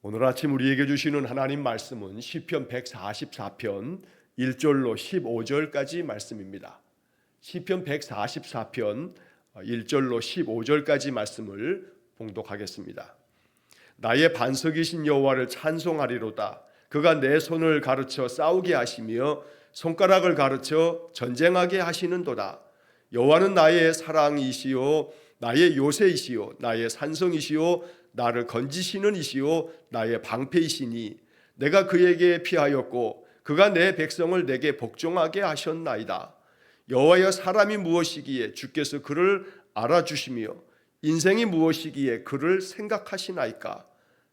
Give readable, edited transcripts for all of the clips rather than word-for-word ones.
오늘 아침 우리에게 주시는 하나님 말씀은 시편 144편 1절로 15절까지 말씀입니다. 시편 144편 1절로 15절까지 말씀을 봉독하겠습니다. 나의 반석이신 여호와를 찬송하리로다. 그가 내 손을 가르쳐 싸우게 하시며 손가락을 가르쳐 전쟁하게 하시는도다. 여호와는 나의 사랑이시요 나의 요새이시요 나의 산성이시요 나를 건지시는 이시요 나의 방패이시니 내가 그에게 피하였고 그가 내 백성을 내게 복종하게 하셨나이다. 여호와여, 사람이 무엇이기에 주께서 그를 알아주시며 인생이 무엇이기에 그를 생각하시나이까.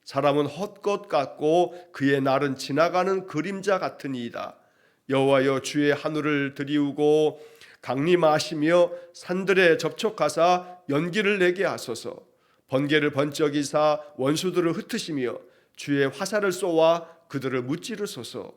사람은 헛것 같고 그의 날은 지나가는 그림자 같으니이다. 여호와여, 주의 하늘을 들이우고 강림하시며 산들에 접촉하사 연기를 내게 하소서. 번개를 번쩍이사 원수들을 흩으시며 주의 화살을 쏘아 그들을 무찌르소서.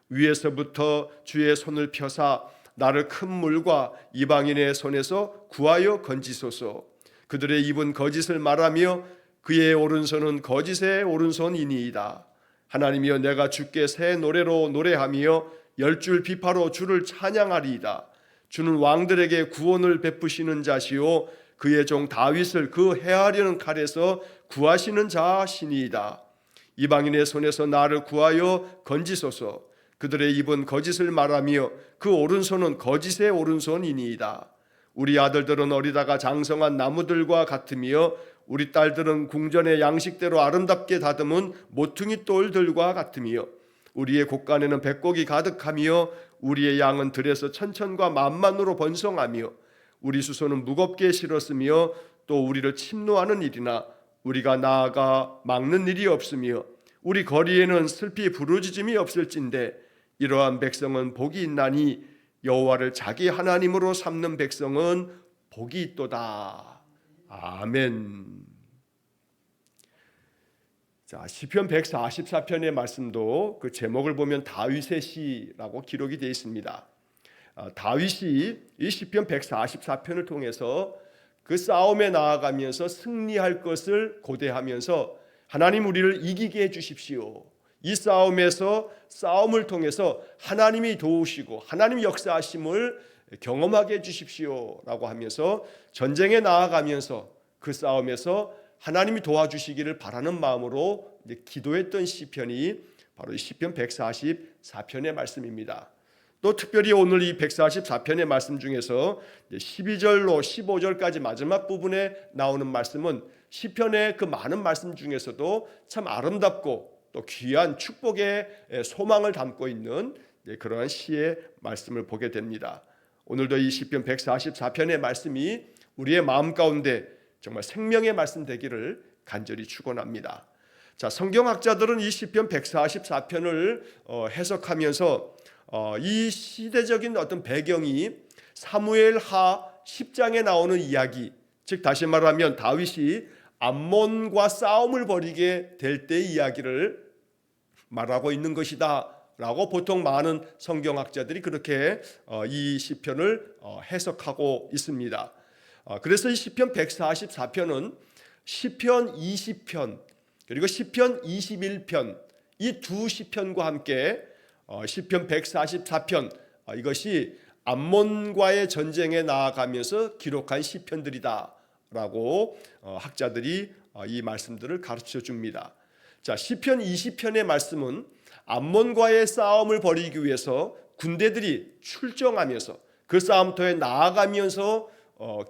위에서부터 주의 손을 펴사 나를 큰 물과 이방인의 손에서 구하여 건지소서. 그들의 입은 거짓을 말하며 그의 오른손은 거짓의 오른손이니이다. 하나님이여, 내가 주께 새 노래로 노래하며 열줄 비파로 주를 찬양하리이다. 주는 왕들에게 구원을 베푸시는 자시요 그의 종 다윗을 그 해하려는 칼에서 구하시는 자시니이다. 이방인의 손에서 나를 구하여 건지소서. 그들의 입은 거짓을 말하며 그 오른손은 거짓의 오른손이니이다. 우리 아들들은 어리다가 장성한 나무들과 같으며 우리 딸들은 궁전의 양식대로 아름답게 다듬은 모퉁이 똘들과 같으며 우리의 곳간에는 백곡이 가득하며 우리의 양은 들에서 천천과 만만으로 번성하며 우리 수소는 무겁게 실었으며 또 우리를 침노하는 일이나 우리가 나아가 막는 일이 없으며 우리 거리에는 슬피 부르짖음이 없을진데 이러한 백성은 복이 있나니 여호와를 자기 하나님으로 삼는 백성은 복이 있도다. 아멘. 자, 시편 144편의 말씀도 그 제목을 보면 다윗의 시라고 기록이 되어 있습니다. 다윗이 이 시편 144편을 통해서 그 싸움에 나아가면서 승리할 것을 고대하면서 하나님, 우리를 이기게 해주십시오. 이 싸움에서 싸움을 통해서 하나님이 도우시고 하나님 역사하심을 경험하게 해주십시오 라고 하면서 전쟁에 나아가면서 그 싸움에서 하나님이 도와주시기를 바라는 마음으로 기도했던 시편이 바로 이 시편 144편의 말씀입니다. 또 특별히 오늘 이 144편의 말씀 중에서 12절로 15절까지 마지막 부분에 나오는 말씀은 시편의 그 많은 말씀 중에서도 참 아름답고 또 귀한 축복의 소망을 담고 있는 그러한 시의 말씀을 보게 됩니다. 오늘도 이 시편 144편의 말씀이 우리의 마음 가운데 정말 생명의 말씀 되기를 간절히 축원합니다. 자, 성경학자들은 이 시편 144편을 해석하면서 이 시대적인 어떤 배경이 사무엘하 10장에 나오는 이야기, 즉 다시 말하면 다윗이 암몬과 싸움을 벌이게 될 때의 이야기를 말하고 있는 것이다 라고 보통 많은 성경학자들이 그렇게 이 시편을 해석하고 있습니다. 그래서 이 시편 144편은 시편 20편 그리고 시편 21편 이 두 시편과 함께 시편 144편 이것이 암몬과의 전쟁에 나아가면서 기록한 시편들이다 라고 학자들이 이 말씀들을 가르쳐 줍니다. 자, 시편 20편의 말씀은 암몬과의 싸움을 벌이기 위해서 군대들이 출정하면서 그 싸움터에 나아가면서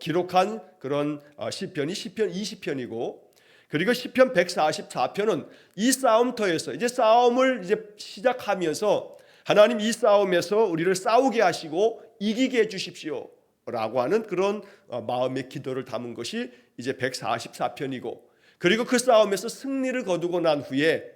기록한 그런 시편이 시편 20편이고, 그리고 시편 144편은 이 싸움터에서 이제 싸움을 시작하면서 하나님, 이 싸움에서 우리를 싸우게 하시고 이기게 해주십시오 라고 하는 그런 마음의 기도를 담은 것이 이제 144편이고, 그리고 그 싸움에서 승리를 거두고 난 후에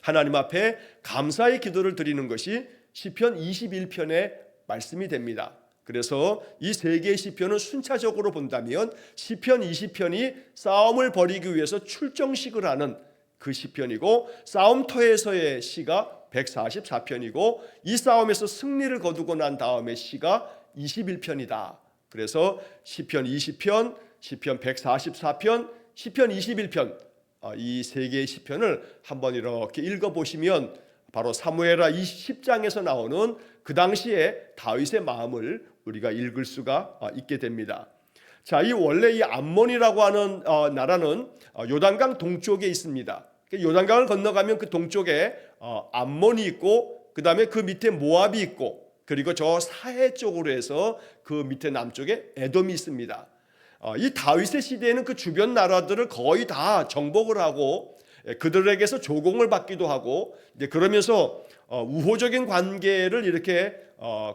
하나님 앞에 감사의 기도를 드리는 것이 시편 21편의 말씀이 됩니다. 그래서 이 세 개의 시편은 순차적으로 본다면 시편 20편이 싸움을 벌이기 위해서 출정식을 하는 그 시편이고, 싸움터에서의 시가 144편이고 이 싸움에서 승리를 거두고 난 다음에 시가 21편이다. 그래서 시편 20편, 시편 144편, 시편 21편 이 세 개의 시편을 한번 이렇게 읽어보시면 바로 사무엘하 20장에서 나오는 그 당시에 다윗의 마음을 우리가 읽을 수가 있게 됩니다. 자, 이 원래 이 암몬이라고 하는 나라는 요단강 동쪽에 있습니다. 요단강을 건너가면 그 동쪽에 암몬이 있고, 그 다음에 그 밑에 모압이 있고, 그리고 저 사해 쪽으로 해서 그 밑에 남쪽에 에돔이 있습니다. 이 다윗의 시대에는 그 주변 나라들을 거의 다 정복을 하고 그들에게서 조공을 받기도 하고, 이제 그러면서 우호적인 관계를 이렇게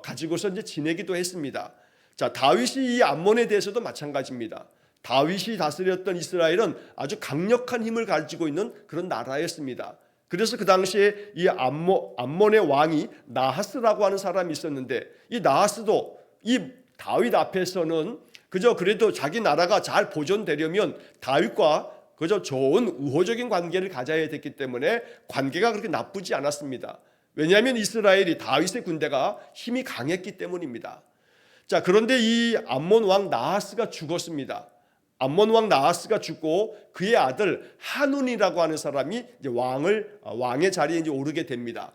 가지고서 이제 지내기도 했습니다. 자, 다윗이 이 암몬에 대해서도 마찬가지입니다. 다윗이 다스렸던 이스라엘은 아주 강력한 힘을 가지고 있는 그런 나라였습니다. 그래서 그 당시에 이 암몬의 왕이 나하스라고 하는 사람이 있었는데, 이 나하스도 이 다윗 앞에서는 그저 그래도 자기 나라가 잘 보존되려면 다윗과 그저 좋은 우호적인 관계를 가져야 됐기 때문에 관계가 그렇게 나쁘지 않았습니다. 왜냐하면 이스라엘이 다윗의 군대가 힘이 강했기 때문입니다. 자, 그런데 이 암몬 왕 나하스가 죽었습니다. 암몬 왕 나하스가 죽고 그의 아들 하눈이라고 하는 사람이 이제 왕의 자리에 이제 오르게 됩니다.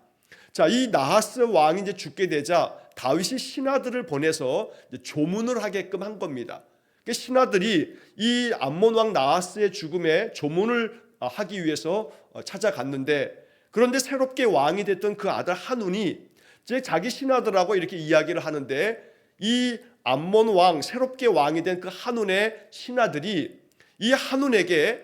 자, 이 나하스 왕이 이제 죽게 되자 다윗이 신하들을 보내서 이제 조문을 하게끔 한 겁니다. 그 신하들이 이 암몬 왕 나하스의 죽음에 조문을 하기 위해서 찾아갔는데, 그런데 새롭게 왕이 됐던 그 아들 하눈이 이제 자기 신하들하고 이렇게 이야기를 하는데, 이 암몬 왕, 새롭게 왕이 된 그 하눈의 신하들이 이 하눈에게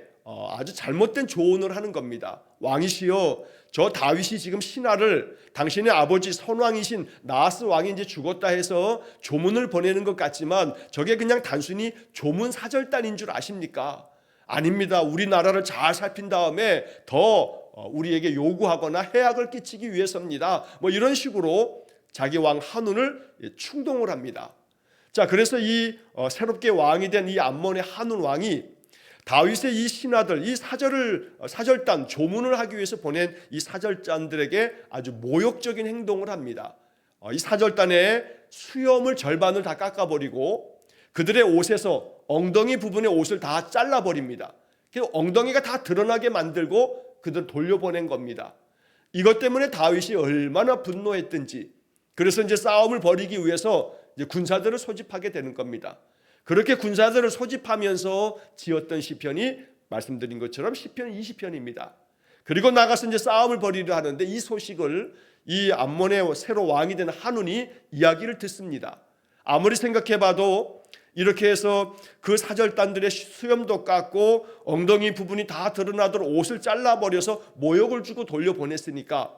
아주 잘못된 조언을 하는 겁니다. 왕이시여, 저 다윗이 지금 신하를 당신의 아버지 선왕이신 나하스 왕이 이제 죽었다 해서 조문을 보내는 것 같지만 저게 그냥 단순히 조문 사절단인 줄 아십니까? 아닙니다. 우리나라를 잘 살핀 다음에 더 우리에게 요구하거나 해악을 끼치기 위해서입니다. 뭐 이런 식으로 자기 왕 하눈을 충동을 합니다. 자, 그래서 이 새롭게 왕이 된 이 암몬의 하눈 왕이 다윗의 이 신하들, 이 사절단, 조문을 하기 위해서 보낸 이 사절단들에게 아주 모욕적인 행동을 합니다. 이 사절단의 수염을 절반을 다 깎아버리고 그들의 옷에서 엉덩이 부분의 옷을 다 잘라버립니다. 그래서 엉덩이가 다 드러나게 만들고 그들 돌려보낸 겁니다. 이것 때문에 다윗이 얼마나 분노했든지, 그래서 이제 싸움을 벌이기 위해서 이제 군사들을 소집하게 되는 겁니다. 그렇게 군사들을 소집하면서 지었던 시편이 말씀드린 것처럼 시편 20편입니다. 그리고 나가서 이제 싸움을 벌이려 하는데 이 소식을 이 암몬의 새로 왕이 된 하눈이 이야기를 듣습니다. 아무리 생각해봐도 이렇게 해서 그 사절단들의 수염도 깎고 엉덩이 부분이 다 드러나도록 옷을 잘라버려서 모욕을 주고 돌려보냈으니까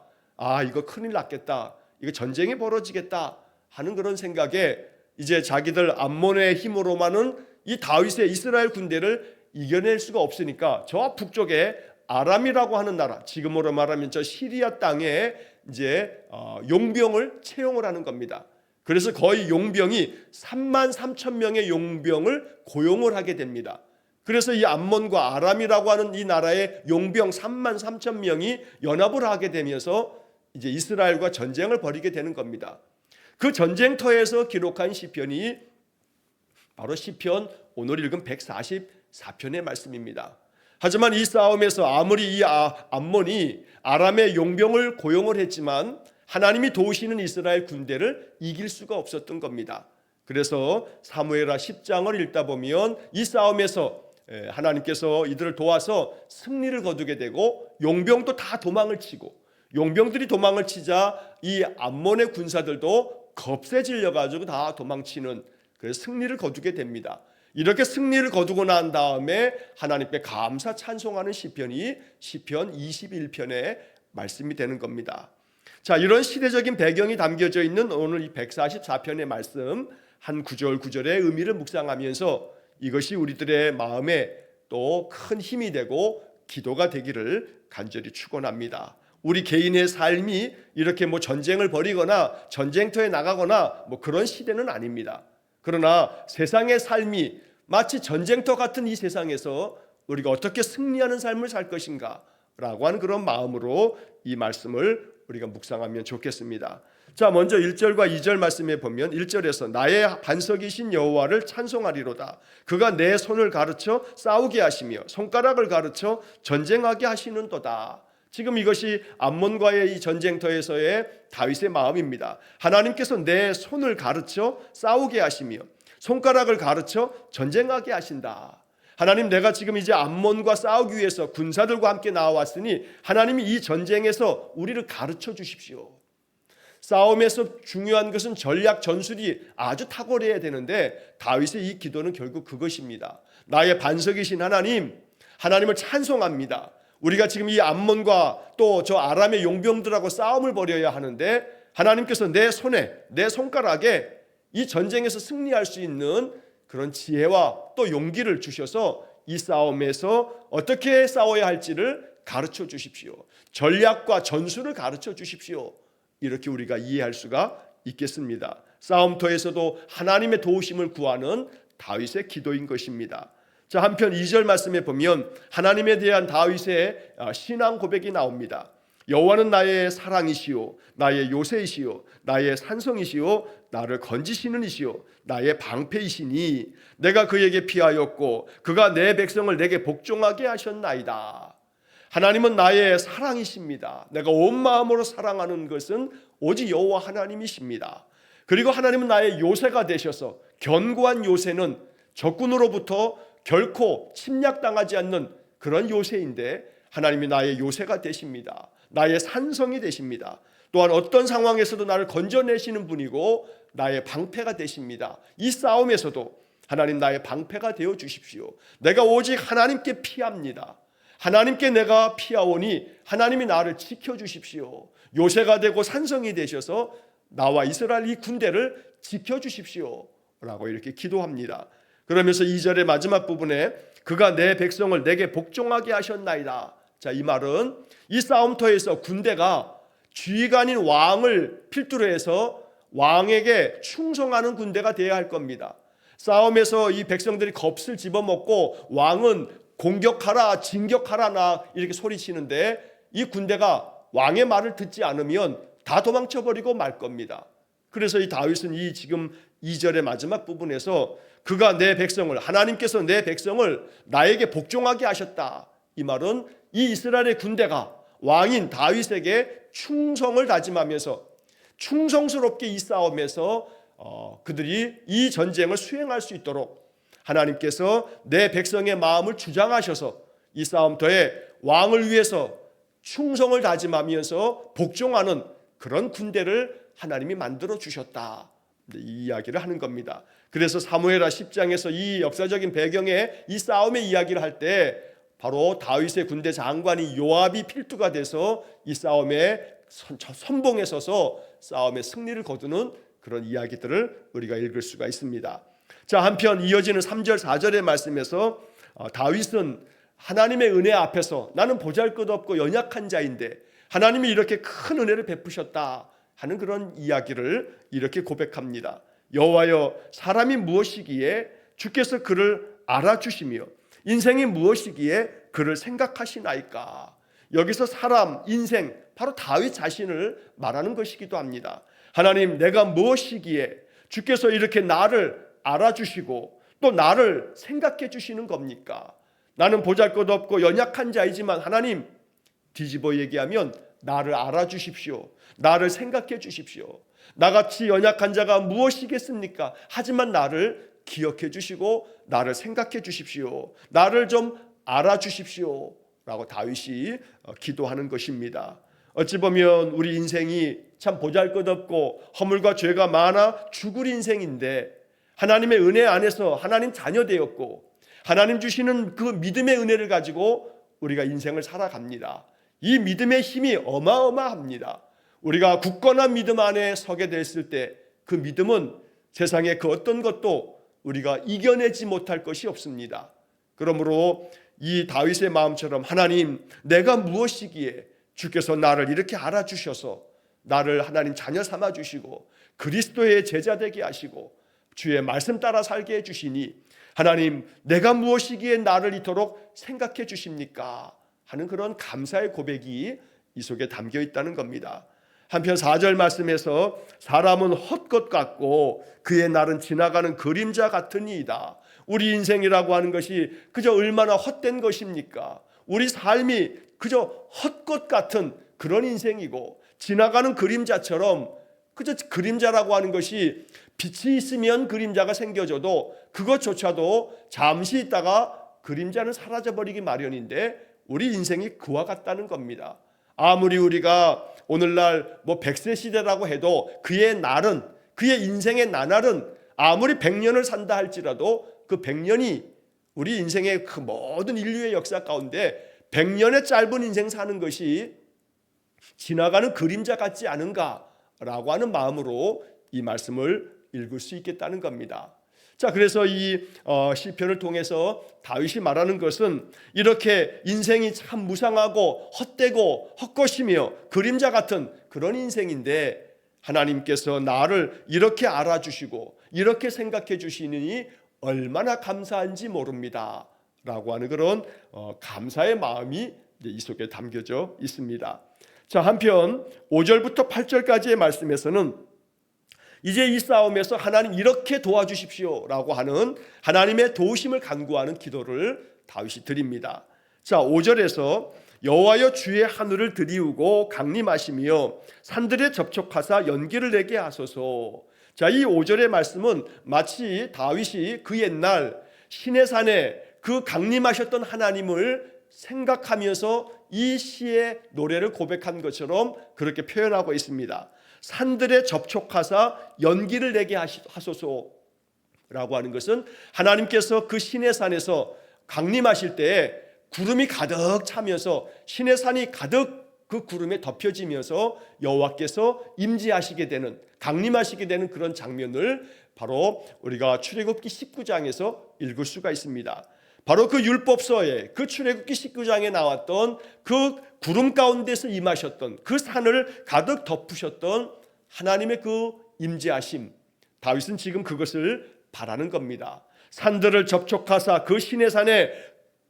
이거 큰일 났겠다, 이거 전쟁이 벌어지겠다 하는 그런 생각에 이제 자기들 암몬의 힘으로만은 이 다윗의 이스라엘 군대를 이겨낼 수가 없으니까 저 북쪽에 아람이라고 하는 나라, 지금으로 말하면 저 시리아 땅에 이제 용병을 채용을 하는 겁니다. 그래서 거의 용병이 3만 3천 명의 용병을 고용을 하게 됩니다. 그래서 이 암몬과 아람이라고 하는 이 나라의 용병 3만 3천 명이 연합을 하게 되면서 이제 이스라엘과 전쟁을 벌이게 되는 겁니다. 그 전쟁터에서 기록한 시편이 바로 시편 오늘 읽은 144편의 말씀입니다. 하지만 이 싸움에서 아무리 이 암몬이 아람의 용병을 고용을 했지만 하나님이 도우시는 이스라엘 군대를 이길 수가 없었던 겁니다. 그래서 사무엘하 10장을 읽다 보면 이 싸움에서 하나님께서 이들을 도와서 승리를 거두게 되고 용병도 다 도망을 치고, 용병들이 도망을 치자 이 암몬의 군사들도 겁세 질려가지고 다 도망치는, 그래서 승리를 거두게 됩니다. 이렇게 승리를 거두고 난 다음에 하나님께 감사 찬송하는 시편이 시편 21편의 말씀이 되는 겁니다. 자, 이런 시대적인 배경이 담겨져 있는 오늘 이 144편의 말씀 한 구절 구절의 의미를 묵상하면서 이것이 우리들의 마음에 또 큰 힘이 되고 기도가 되기를 간절히 축원합니다. 우리 개인의 삶이 이렇게 뭐 전쟁을 벌이거나 전쟁터에 나가거나 뭐 그런 시대는 아닙니다. 그러나 세상의 삶이 마치 전쟁터 같은 이 세상에서 우리가 어떻게 승리하는 삶을 살 것인가 라고 하는 그런 마음으로 이 말씀을 우리가 묵상하면 좋겠습니다. 자, 먼저 1절과 2절 말씀에 보면 1절에서 나의 반석이신 여호와를 찬송하리로다. 그가 내 손을 가르쳐 싸우게 하시며 손가락을 가르쳐 전쟁하게 하시는도다. 지금 이것이 암몬과의 이 전쟁터에서의 다윗의 마음입니다. 하나님께서 내 손을 가르쳐 싸우게 하시며 손가락을 가르쳐 전쟁하게 하신다. 하나님, 내가 지금 이제 암몬과 싸우기 위해서 군사들과 함께 나와왔으니 하나님이 이 전쟁에서 우리를 가르쳐 주십시오. 싸움에서 중요한 것은 전략 전술이 아주 탁월해야 되는데 다윗의 이 기도는 결국 그것입니다. 나의 반석이신 하나님, 하나님을 찬송합니다. 우리가 지금 이 암몬과 또 저 아람의 용병들하고 싸움을 벌여야 하는데 하나님께서 내 손에, 내 손가락에 이 전쟁에서 승리할 수 있는 그런 지혜와 또 용기를 주셔서 이 싸움에서 어떻게 싸워야 할지를 가르쳐 주십시오. 전략과 전술을 가르쳐 주십시오. 이렇게 우리가 이해할 수가 있겠습니다. 싸움터에서도 하나님의 도우심을 구하는 다윗의 기도인 것입니다. 자, 한편 2절 말씀에 보면 하나님에 대한 다윗의 신앙 고백이 나옵니다. 여호와는 나의 사랑이시오, 나의 요새이시오, 나의 산성이시오, 나를 건지시는 이시오, 나의 방패이시니 내가 그에게 피하였고 그가 내 백성을 내게 복종하게 하셨나이다. 하나님은 나의 사랑이십니다. 내가 온 마음으로 사랑하는 것은 오직 여호와 하나님이십니다. 그리고 하나님은 나의 요새가 되셔서 견고한 요새는 적군으로부터 결코 침략당하지 않는 그런 요새인데 하나님이 나의 요새가 되십니다. 나의 산성이 되십니다. 또한 어떤 상황에서도 나를 건져내시는 분이고 나의 방패가 되십니다. 이 싸움에서도 하나님 나의 방패가 되어 주십시오. 내가 오직 하나님께 피합니다. 하나님께 내가 피하오니 하나님이 나를 지켜주십시오. 요새가 되고 산성이 되셔서 나와 이스라엘 이 군대를 지켜주십시오 라고 이렇게 기도합니다. 그러면서 2절의 마지막 부분에 그가 내 백성을 내게 복종하게 하셨나이다. 자, 이 말은 이 싸움터에서 군대가 지휘관인 왕을 필두로 해서 왕에게 충성하는 군대가 되어야 할 겁니다. 싸움에서 이 백성들이 겁을 집어먹고 왕은 공격하라, 진격하라 나 이렇게 소리치는데 이 군대가 왕의 말을 듣지 않으면 다 도망쳐버리고 말 겁니다. 그래서 이 다윗은 이 지금 2절의 마지막 부분에서 그가 내 백성을, 하나님께서 내 백성을 나에게 복종하게 하셨다. 이 말은 이 이스라엘의 군대가 왕인 다윗에게 충성을 다짐하면서 충성스럽게 이 싸움에서 그들이 이 전쟁을 수행할 수 있도록 하나님께서 내 백성의 마음을 주장하셔서 이 싸움터에 왕을 위해서 충성을 다짐하면서 복종하는 그런 군대를 하나님이 만들어 주셨다. 이 이야기를 하는 겁니다. 그래서 사무엘하 10장에서 이 역사적인 배경에 이 싸움의 이야기를 할 때 바로 다윗의 군대 장관이 요압이 필두가 돼서 이 싸움에 선봉에 서서 싸움의 승리를 거두는 그런 이야기들을 우리가 읽을 수가 있습니다. 자, 한편 이어지는 3절 4절의 말씀에서 다윗은 하나님의 은혜 앞에서 나는 보잘것없고 연약한 자인데 하나님이 이렇게 큰 은혜를 베푸셨다 하는 그런 이야기를 이렇게 고백합니다. 여호와여, 사람이 무엇이기에 주께서 그를 알아주시며 인생이 무엇이기에 그를 생각하시나이까. 여기서 사람, 인생, 바로 다윗 자신을 말하는 것이기도 합니다. 하나님, 내가 무엇이기에 주께서 이렇게 나를 알아주시고 또 나를 생각해 주시는 겁니까? 나는 보잘것없고 연약한 자이지만 하나님, 뒤집어 얘기하면 나를 알아주십시오. 나를 생각해 주십시오. 나같이 연약한 자가 무엇이겠습니까? 하지만 나를 기억해 주시고 나를 생각해 주십시오. 나를 좀 알아주십시오 라고 다윗이 기도하는 것입니다. 어찌 보면 우리 인생이 참 보잘것없고 허물과 죄가 많아 죽을 인생인데 하나님의 은혜 안에서 하나님 자녀 되었고 하나님 주시는 그 믿음의 은혜를 가지고 우리가 인생을 살아갑니다. 이 믿음의 힘이 어마어마합니다. 우리가 굳건한 믿음 안에 서게 됐을 때 그 믿음은 세상의 그 어떤 것도 우리가 이겨내지 못할 것이 없습니다. 그러므로 이 다윗의 마음처럼 하나님, 내가 무엇이기에 주께서 나를 이렇게 알아주셔서 나를 하나님 자녀 삼아 주시고 그리스도의 제자 되게 하시고 주의 말씀 따라 살게 해주시니 하나님, 내가 무엇이기에 나를 이토록 생각해 주십니까? 하는 그런 감사의 고백이 이 속에 담겨 있다는 겁니다. 한편 4절 말씀에서 사람은 헛것 같고 그의 날은 지나가는 그림자 같으니이다. 우리 인생이라고 하는 것이 그저 얼마나 헛된 것입니까? 우리 삶이 그저 헛것 같은 그런 인생이고 지나가는 그림자처럼 그저 그림자라고 하는 것이 빛이 있으면 그림자가 생겨져도 그것조차도 잠시 있다가 그림자는 사라져버리기 마련인데 우리 인생이 그와 같다는 겁니다. 아무리 우리가 오늘날 100세 시대라고 해도 그의 날은 그의 인생의 나날은 아무리 100년을 산다 할지라도 그 100년이 우리 인생의 그 모든 인류의 역사 가운데 100년의 짧은 인생 사는 것이 지나가는 그림자 같지 않은가라고 하는 마음으로 이 말씀을 읽을 수 있겠다는 겁니다. 자, 그래서 이 시편을 통해서 다윗이 말하는 것은 이렇게 인생이 참 무상하고 헛되고 헛것이며 그림자 같은 그런 인생인데 하나님께서 나를 이렇게 알아주시고 이렇게 생각해 주시느니 얼마나 감사한지 모릅니다 라고 하는 그런 감사의 마음이 이 속에 담겨져 있습니다. 자, 한편 5절부터 8절까지의 말씀에서는 이제 이 싸움에서 하나님 이렇게 도와주십시오 라고 하는 하나님의 도우심을 간구하는 기도를 다윗이 드립니다. 자, 5절에서 여호와여 주의 하늘을 들이우고 강림하시며 산들에 접촉하사 연기를 내게 하소서. 자, 이 5절의 말씀은 마치 다윗이 그 옛날 시내산에 그 강림하셨던 하나님을 생각하면서 이 시의 노래를 고백한 것처럼 그렇게 표현하고 있습니다. 산들에 접촉하사 연기를 내게 하소서라고 하는 것은 하나님께서 그 시내산에서 강림하실 때에 구름이 가득 차면서 시내산이 가득 그 구름에 덮여지면서 여호와께서 임재하시게 되는 강림하시게 되는 그런 장면을 바로 우리가 출애굽기 19장에서 읽을 수가 있습니다. 바로 그 율법서에 그 출애굽기 19장에 나왔던 그 구름 가운데서 임하셨던 그 산을 가득 덮으셨던 하나님의 그 임재하심, 다윗은 지금 그것을 바라는 겁니다. 산들을 접촉하사 그 시내산에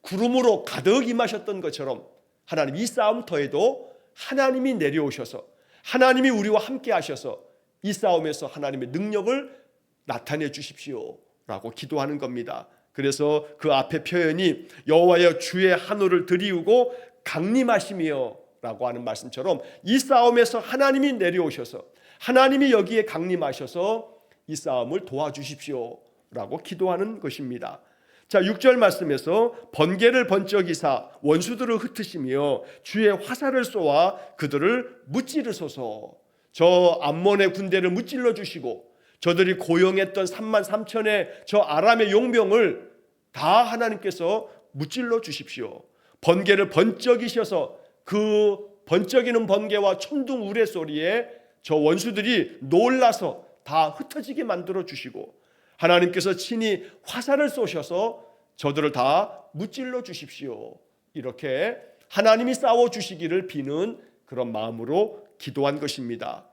구름으로 가득 임하셨던 것처럼 하나님 이 싸움터에도 하나님이 내려오셔서 하나님이 우리와 함께 하셔서 이 싸움에서 하나님의 능력을 나타내 주십시오 라고 기도하는 겁니다. 그래서 그 앞에 표현이 여호와여 주의 하늘을 들이우고 강림하시며 라고 하는 말씀처럼 이 싸움에서 하나님이 내려오셔서 하나님이 여기에 강림하셔서 이 싸움을 도와주십시오 라고 기도하는 것입니다. 자, 6절 말씀에서 번개를 번쩍이사 원수들을 흩으시며 주의 화살을 쏘아 그들을 무찌르소서. 저 암몬의 군대를 무찔러 주시고 저들이 고용했던 3만 3천의 저 아람의 용병을 다 하나님께서 무찔러 주십시오. 번개를 번쩍이셔서 그 번쩍이는 번개와 천둥 우레 소리에 저 원수들이 놀라서 다 흩어지게 만들어 주시고 하나님께서 친히 화살을 쏘셔서 저들을 다 무찔러 주십시오. 이렇게 하나님이 싸워 주시기를 비는 그런 마음으로 기도한 것입니다.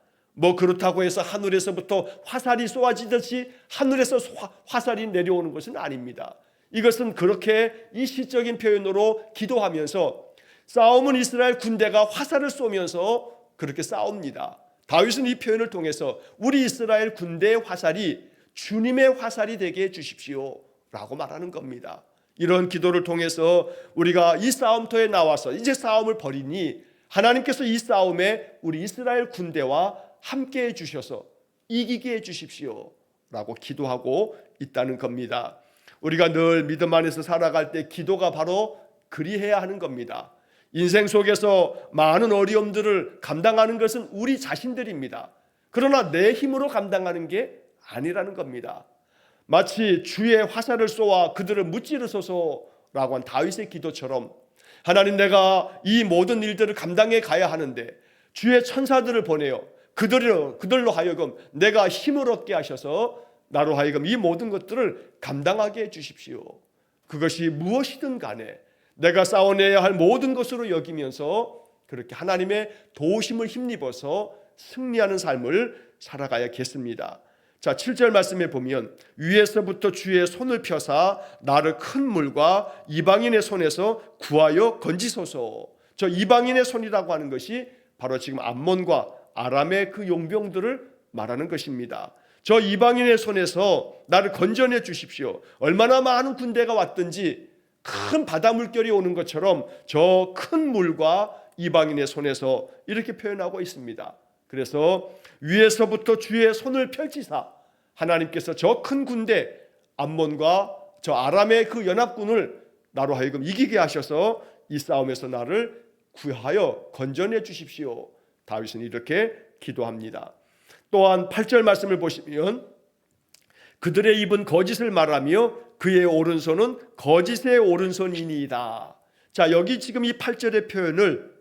그렇다고 해서 하늘에서부터 화살이 쏘아지듯이 하늘에서 화살이 내려오는 것은 아닙니다. 이것은 그렇게 이 시적인 표현으로 기도하면서 싸움은 이스라엘 군대가 화살을 쏘면서 그렇게 싸웁니다. 다윗은 이 표현을 통해서 우리 이스라엘 군대의 화살이 주님의 화살이 되게 해주십시오 라고 말하는 겁니다. 이런 기도를 통해서 우리가 이 싸움터에 나와서 이제 싸움을 벌이니 하나님께서 이 싸움에 우리 이스라엘 군대와 함께 해주셔서 이기게 해주십시오 라고 기도하고 있다는 겁니다. 우리가 늘 믿음 안에서 살아갈 때 기도가 바로 그리해야 하는 겁니다. 인생 속에서 많은 어려움들을 감당하는 것은 우리 자신들입니다. 그러나 내 힘으로 감당하는 게 아니라는 겁니다. 마치 주의 화살을 쏘아 그들을 무찌르소서라고 한 다윗의 기도처럼 하나님, 내가 이 모든 일들을 감당해 가야 하는데 주의 천사들을 보내어 그들로 하여금 내가 힘을 얻게 하셔서 나로 하여금 이 모든 것들을 감당하게 해주십시오. 그것이 무엇이든 간에 내가 싸워내야 할 모든 것으로 여기면서 그렇게 하나님의 도우심을 힘입어서 승리하는 삶을 살아가야겠습니다. 자, 7절 말씀에 보면 위에서부터 주의 손을 펴사 나를 큰 물과 이방인의 손에서 구하여 건지소서. 저 이방인의 손이라고 하는 것이 바로 지금 암몬과 아람의 그 용병들을 말하는 것입니다. 저 이방인의 손에서 나를 건져내 주십시오. 얼마나 많은 군대가 왔든지 큰 바다 물결이 오는 것처럼 저 큰 물과 이방인의 손에서 이렇게 표현하고 있습니다. 그래서 위에서부터 주의 손을 펼치사 하나님께서 저 큰 군대 암몬과 저 아람의 그 연합군을 나로 하여금 이기게 하셔서 이 싸움에서 나를 구하여 건져내 주십시오. 다윗은 이렇게 기도합니다. 또한 8절 말씀을 보시면 그들의 입은 거짓을 말하며 그의 오른손은 거짓의 오른손이니이다. 자, 여기 지금 이 8절의 표현을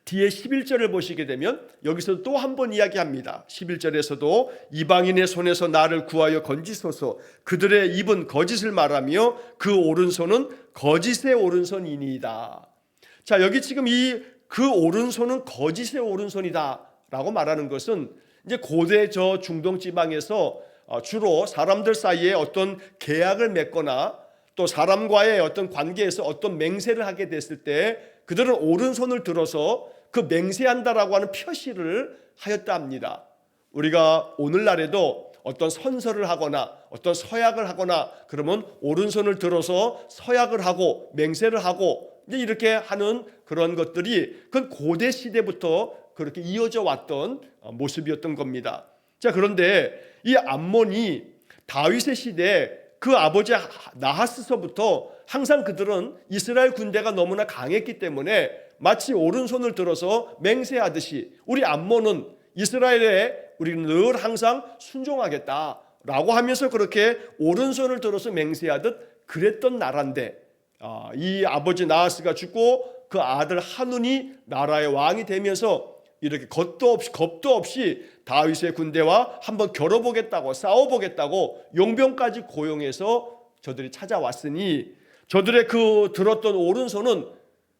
뒤에 11절을 보시게 되면 여기서 또 한 번 이야기합니다. 11절에서도 이방인의 손에서 나를 구하여 건지소서 그들의 입은 거짓을 말하며 그 오른손은 거짓의 오른손이니이다. 자, 여기 지금 그 오른손은 거짓의 오른손이다 라고 말하는 것은 이제 고대 저 중동 지방에서 주로 사람들 사이에 어떤 계약을 맺거나 또 사람과의 어떤 관계에서 어떤 맹세를 하게 됐을 때 그들은 오른손을 들어서 그 맹세한다라고 하는 표시를 하였다 합니다. 우리가 오늘날에도 어떤 선서를 하거나 어떤 서약을 하거나 그러면 오른손을 들어서 서약을 하고 맹세를 하고 이제 이렇게 하는 그런 것들이 그 고대 시대부터 그렇게 이어져 왔던 모습이었던 겁니다. 자, 그런데 이 암몬이 다윗의 시대에 그 아버지 나하스서부터 항상 그들은 이스라엘 군대가 너무나 강했기 때문에 마치 오른손을 들어서 맹세하듯이 우리 암몬은 이스라엘에 우리는 늘 항상 순종하겠다라고 하면서 그렇게 오른손을 들어서 맹세하듯 그랬던 나라인데 이 아버지 나하스가 죽고 그 아들 한운이 나라의 왕이 되면서 이렇게 겁도 없이 다윗의 군대와 한번 겨뤄보겠다고 싸워보겠다고 용병까지 고용해서 저들이 찾아왔으니 저들의 그 들었던 오른손은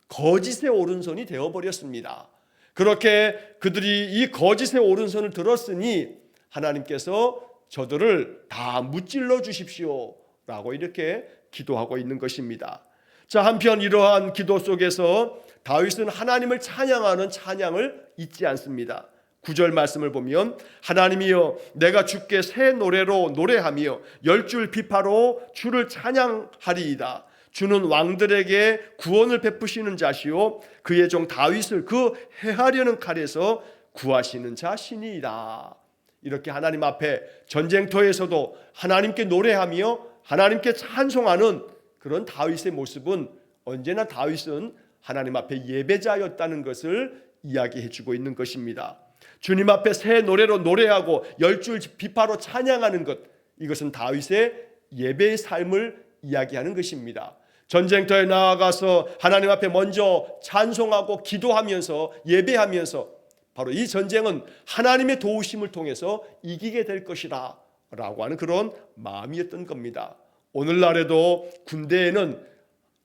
거짓의 오른손이 되어버렸습니다. 그렇게 그들이 이 거짓의 오른손을 들었으니 하나님께서 저들을 다 무찔러 주십시오 라고 이렇게 기도하고 있는 것입니다. 자, 한편 이러한 기도 속에서 다윗은 하나님을 찬양하는 찬양을 잊지 않습니다. 9절 말씀을 보면 하나님이여 내가 주께 새 노래로 노래하며 10줄 비파로 주를 찬양하리이다. 주는 왕들에게 구원을 베푸시는 자시요 그의 종 다윗을 그 해하려는 칼에서 구하시는 자신이다. 이렇게 하나님 앞에 전쟁터에서도 하나님께 노래하며 하나님께 찬송하는 그런 다윗의 모습은 언제나 다윗은 하나님 앞에 예배자였다는 것을 이야기해 주고 있는 것입니다. 주님 앞에 새 노래로 노래하고 10줄 비파로 찬양하는 것, 이것은 다윗의 예배의 삶을 이야기하는 것입니다. 전쟁터에 나아가서 하나님 앞에 먼저 찬송하고 기도하면서 예배하면서 바로 이 전쟁은 하나님의 도우심을 통해서 이기게 될 것이라 라고 하는 그런 마음이었던 겁니다. 오늘날에도 군대에는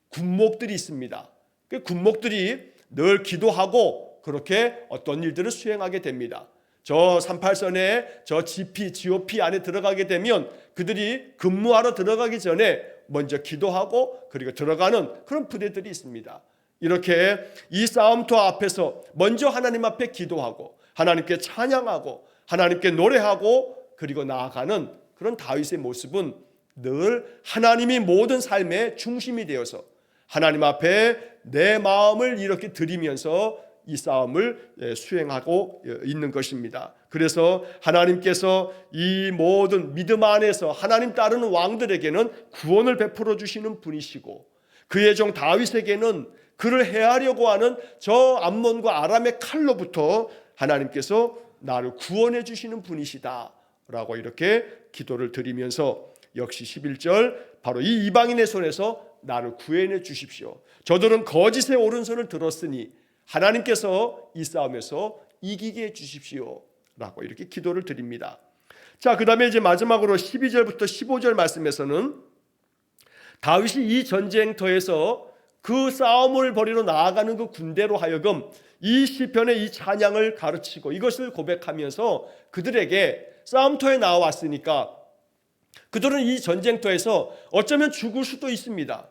군목들이 있습니다. 그 군목들이 늘 기도하고 그렇게 어떤 일들을 수행하게 됩니다. 저 38선의 저 GOP 안에 들어가게 되면 그들이 근무하러 들어가기 전에 먼저 기도하고 그리고 들어가는 그런 부대들이 있습니다. 이렇게 이 싸움터 앞에서 먼저 하나님 앞에 기도하고 하나님께 찬양하고 하나님께 노래하고 그리고 나아가는 그런 다윗의 모습은 늘 하나님이 모든 삶의 중심이 되어서 하나님 앞에 내 마음을 이렇게 드리면서 이 싸움을 수행하고 있는 것입니다. 그래서 하나님께서 이 모든 믿음 안에서 하나님 따르는 왕들에게는 구원을 베풀어 주시는 분이시고 그의 종 다윗에게는 그를 해하려고 하는 저 암몬과 아람의 칼로부터 하나님께서 나를 구원해 주시는 분이시다 라고 이렇게 기도를 드리면서 역시 11절 바로 이 이방인의 손에서 나를 구해내 주십시오. 저들은 거짓의 오른손을 들었으니 하나님께서 이 싸움에서 이기게 해 주십시오 라고 이렇게 기도를 드립니다. 자, 그 다음에 이제 마지막으로 12절부터 15절 말씀에서는 다윗이 이 전쟁터에서 그 싸움을 벌이러 나아가는 그 군대로 하여금 이 시편의 이 찬양을 가르치고 이것을 고백하면서 그들에게 싸움터에 나와왔으니까 그들은 이 전쟁터에서 어쩌면 죽을 수도 있습니다.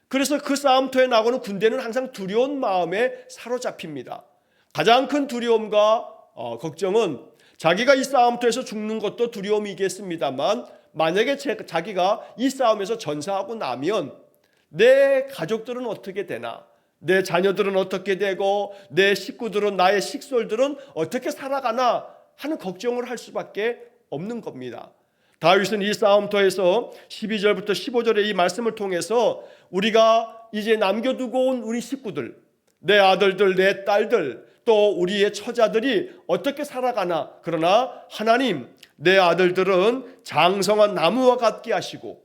그래서 그 싸움터에 나오는 군대는 항상 두려운 마음에 사로잡힙니다. 가장 큰 두려움과 걱정은 자기가 이 싸움터에서 죽는 것도 두려움이겠습니다만 만약에 자기가 이 싸움에서 전사하고 나면 내 가족들은 어떻게 되나, 내 자녀들은 어떻게 되고 내 식구들은, 나의 식솔들은 어떻게 살아가나 하는 걱정을 할 수밖에 없는 겁니다. 다윗은 이 싸움터에서 12절부터 15절의 이 말씀을 통해서 우리가 이제 남겨두고 온 우리 식구들, 내 아들들, 내 딸들, 또 우리의 처자들이 어떻게 살아가나, 그러나 하나님, 내 아들들은 장성한 나무와 같게 하시고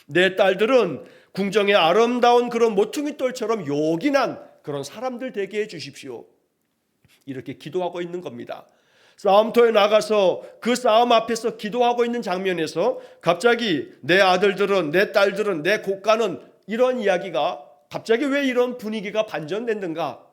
내 딸들은 궁정의 아름다운 그런 모퉁이 돌처럼 요긴한 그런 사람들 되게 해주십시오. 이렇게 기도하고 있는 겁니다. 싸움터에 나가서 그 싸움 앞에서 기도하고 있는 장면에서 갑자기 내 아들들은, 내 딸들은, 내 고가는, 이런 이야기가 갑자기 왜 이런 분위기가 반전됐는가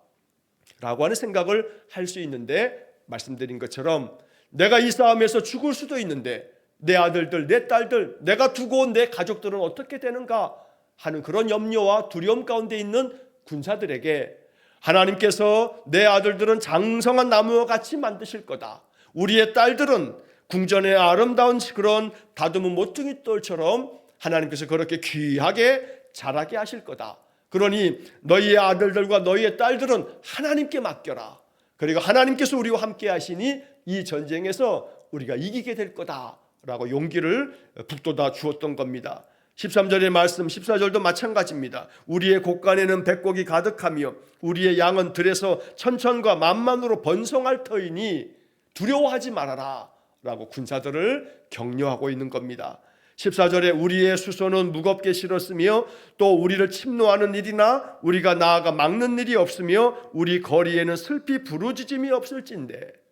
라고 하는 생각을 할 수 있는데, 말씀드린 것처럼 내가 이 싸움에서 죽을 수도 있는데 내 아들들, 내 딸들, 내가 두고 온 내 가족들은 어떻게 되는가 하는 그런 염려와 두려움 가운데 있는 군사들에게 하나님께서 내 아들들은 장성한 나무와 같이 만드실 거다, 우리의 딸들은 궁전의 아름다운 그런 다듬은 모퉁이 돌처럼 하나님께서 그렇게 귀하게 자라게 하실 거다, 그러니 너희의 아들들과 너희의 딸들은 하나님께 맡겨라, 그리고 하나님께서 우리와 함께 하시니 이 전쟁에서 우리가 이기게 될 거다라고 용기를 북돋아 주었던 겁니다. 13절의 말씀, 14절도 마찬가지입니다. 우리의 곳간에는 백곡이 가득하며 우리의 양은 들에서 천천과 만만으로 번성할 터이니 두려워하지 말아라 라고 군사들을 격려하고 있는 겁니다. 14절에 우리의 수소는 무겁게 실었으며 또 우리를 침노하는 일이나 우리가 나아가 막는 일이 없으며 우리 거리에는 슬피 부르짖음이 없을진데.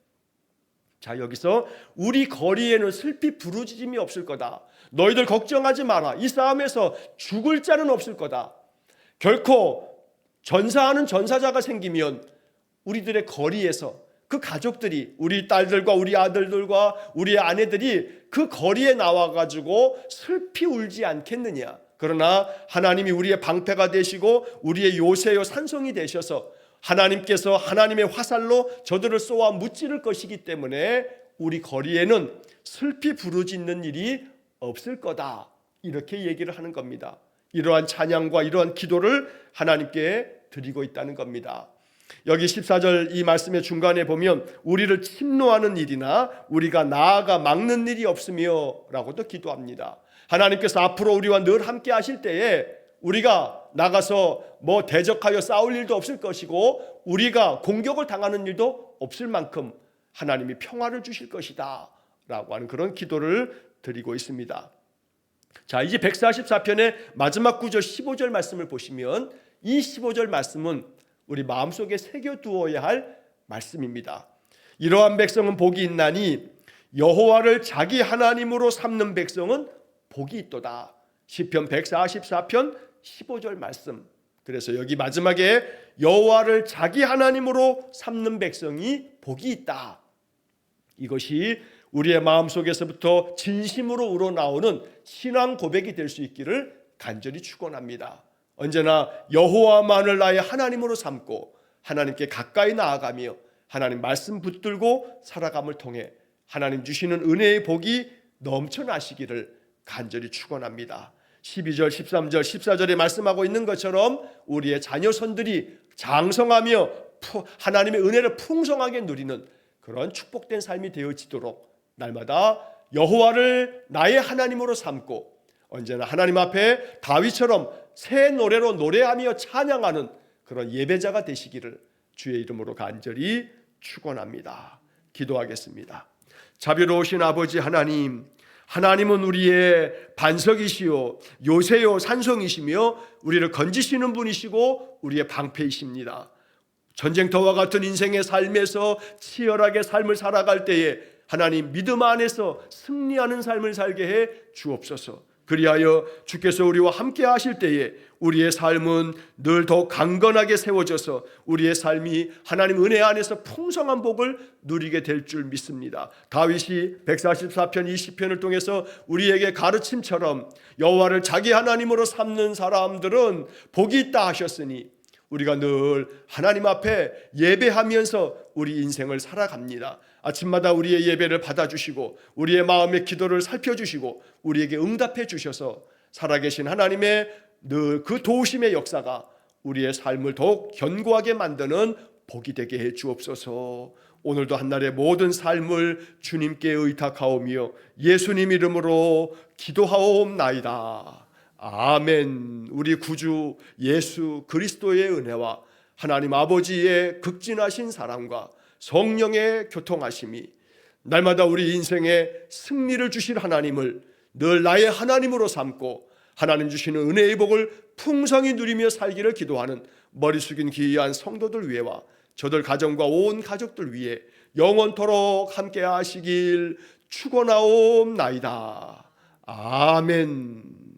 자, 여기서 우리 거리에는 슬피 부르짖음이 없을 거다, 너희들 걱정하지 마라, 이 싸움에서 죽을 자는 없을 거다. 결코 전사하는 전사자가 생기면 우리들의 거리에서 그 가족들이, 우리 딸들과 우리 아들들과 우리의 아내들이 그 거리에 나와가지고 슬피 울지 않겠느냐. 그러나 하나님이 우리의 방패가 되시고 우리의 요새요 산성이 되셔서 하나님께서 하나님의 화살로 저들을 쏘아 무찌를 것이기 때문에 우리 거리에는 슬피 부르짖는 일이 없을 거다, 이렇게 얘기를 하는 겁니다. 이러한 찬양과 이러한 기도를 하나님께 드리고 있다는 겁니다. 여기 14절 이 말씀의 중간에 보면 우리를 침노하는 일이나 우리가 나아가 막는 일이 없으며 라고도 기도합니다. 하나님께서 앞으로 우리와 늘 함께 하실 때에 우리가 나가서 뭐 대적하여 싸울 일도 없을 것이고 우리가 공격을 당하는 일도 없을 만큼 하나님이 평화를 주실 것이다 라고 하는 그런 기도를 드리고 있습니다. 자, 이제 144편의 마지막 구절 15절 말씀을 보시면 이 15절 말씀은 우리 마음속에 새겨두어야 할 말씀입니다. 이러한 백성은 복이 있나니 여호와를 자기 하나님으로 삼는 백성은 복이 있도다. 시편 144편 15절 말씀. 그래서 여기 마지막에 여호와를 자기 하나님으로 삼는 백성이 복이 있다, 이것이 우리의 마음속에서부터 진심으로 우러나오는 신앙 고백이 될 수 있기를 간절히 축원합니다. 언제나 여호와만을 나의 하나님으로 삼고 하나님께 가까이 나아가며 하나님 말씀 붙들고 살아감을 통해 하나님 주시는 은혜의 복이 넘쳐나시기를 간절히 축원합니다. 12절, 13절, 14절에 말씀하고 있는 것처럼 우리의 자녀손들이 장성하며 하나님의 은혜를 풍성하게 누리는 그런 축복된 삶이 되어지도록 날마다 여호와를 나의 하나님으로 삼고 언제나 하나님 앞에 다윗처럼 새 노래로 노래하며 찬양하는 그런 예배자가 되시기를 주의 이름으로 간절히 축원합니다. 기도하겠습니다. 자비로우신 아버지 하나님, 하나님은 우리의 반석이시요 요새요 산성이시며 우리를 건지시는 분이시고 우리의 방패이십니다. 전쟁터와 같은 인생의 삶에서 치열하게 삶을 살아갈 때에 하나님 믿음 안에서 승리하는 삶을 살게 해 주옵소서. 그리하여 주께서 우리와 함께 하실 때에 우리의 삶은 늘 더 강건하게 세워져서 우리의 삶이 하나님 은혜 안에서 풍성한 복을 누리게 될 줄 믿습니다. 다윗이 144편 20편을 통해서 우리에게 가르침처럼 여호와를 자기 하나님으로 삼는 사람들은 복이 있다 하셨으니 우리가 늘 하나님 앞에 예배하면서 우리 인생을 살아갑니다. 아침마다 우리의 예배를 받아주시고 우리의 마음의 기도를 살펴주시고 우리에게 응답해 주셔서 살아계신 하나님의 늘 그 도우심의 역사가 우리의 삶을 더욱 견고하게 만드는 복이 되게 해 주옵소서. 오늘도 한날의 모든 삶을 주님께 의탁하오며 예수님 이름으로 기도하옵나이다. 아멘. 우리 구주 예수 그리스도의 은혜와 하나님 아버지의 극진하신 사랑과 성령의 교통하심이 날마다 우리 인생에 승리를 주실 하나님을 늘 나의 하나님으로 삼고 하나님 주시는 은혜의 복을 풍성히 누리며 살기를 기도하는 머리 숙인 귀한 성도들 위해와 저들 가정과 온 가족들 위해 영원토록 함께 하시길 축원하옵나이다. 아멘.